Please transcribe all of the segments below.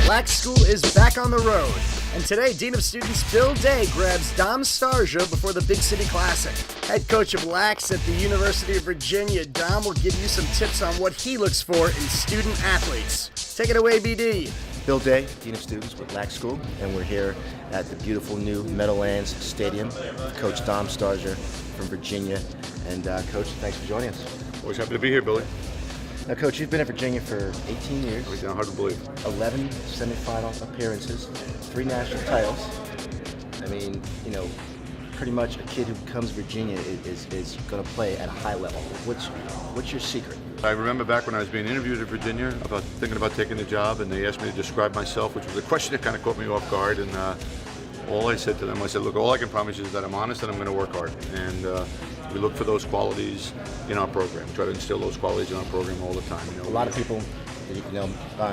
Lax School is back on the road, and today Dean of Students Bill Day grabs Dom Starsia before the Big City Classic. Head coach of Lax at the University of Virginia, Dom will give you some tips on what he looks for in student athletes. Take it away, BD. Bill Day, Dean of Students with Lax School, and we're here at the beautiful new Meadowlands Stadium with Coach Dom Starsia from Virginia. And Coach, thanks for joining us. Always happy to be here, Billy. Now, Coach, you've been at Virginia for 18 years. Hard to believe. 11 semifinal appearances, 3 national titles. I mean, pretty much a kid who becomes Virginia is going to play at a high level. What's your secret? I remember back when I was being interviewed at Virginia about thinking about taking the job, and they asked me to describe myself, which was a question that kind of caught me off guard. And all I said to them, I said, look, all I can promise you is that I'm honest and I'm going to work hard. And we look for those qualities in our program. Try to instill those qualities in our program all the time. A lot of people,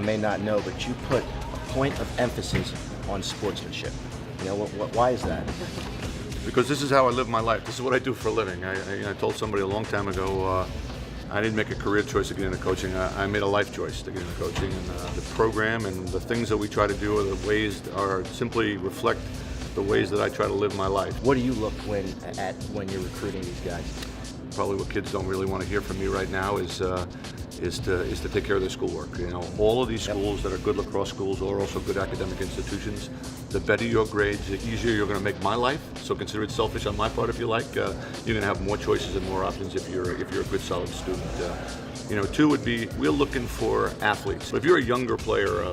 may not know, but you put a point of emphasis on sportsmanship. Why is that? Because this is how I live my life. This is what I do for a living. I told somebody a long time ago, I didn't make a career choice to get into coaching. I made a life choice to get into coaching. And the program and the things that we try to do are simply reflect the ways that I try to live my life. What do you look when you're recruiting these guys? Probably what kids don't really want to hear from me right now is to take care of their schoolwork. All of these schools that are good lacrosse schools are also good academic institutions. The better your grades, the easier you're going to make my life. So consider it selfish on my part if you like. You're going to have more choices and more options if you're a good, solid student. Two would be we're looking for athletes. If you're a younger player,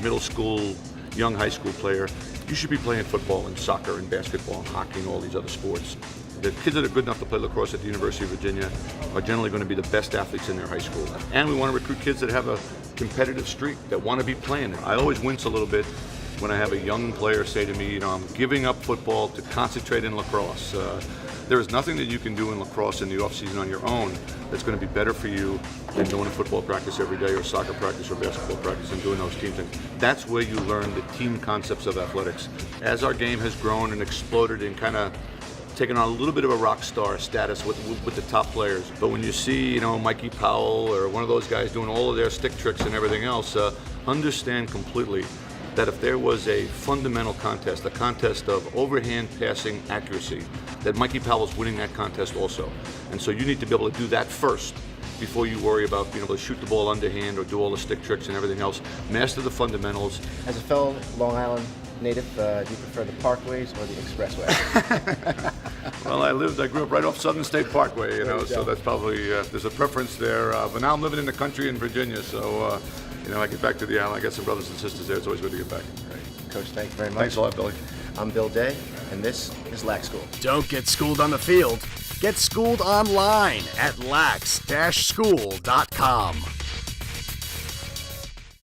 middle school, young high school player, you should be playing football and soccer and basketball and hockey and all these other sports. The kids that are good enough to play lacrosse at the University of Virginia are generally going to be the best athletes in their high school. And we want to recruit kids that have a competitive streak, that want to be playing it. I always wince a little bit when I have a young player say to me, I'm giving up football to concentrate in lacrosse. There is nothing that you can do in lacrosse in the offseason on your own that's going to be better for you than going to football practice every day or soccer practice or basketball practice and doing those team things. That's where you learn the team concepts of athletics. As our game has grown and exploded and kind of taken on a little bit of a rock star status with the top players. But when you see, Mikey Powell or one of those guys doing all of their stick tricks and everything else, understand completely that if there was a fundamental contest, a contest of overhand passing accuracy, that Mikey Powell's winning that contest also. And so you need to be able to do that first before you worry about being able to shoot the ball underhand or do all the stick tricks and everything else. Master the fundamentals. As a fellow Long Island native, do you prefer the parkways or the expressway? Well, I grew up right off Southern State Parkway, so that's probably, there's a preference there. But now I'm living in the country in Virginia, so, I get back to the island. I got some brothers and sisters there. It's always good to get back. Great. Coach, thank you very much. Thanks a lot, Billy. I'm Bill Day, and this is Lax School. Don't get schooled on the field. Get schooled online at lax-school.com.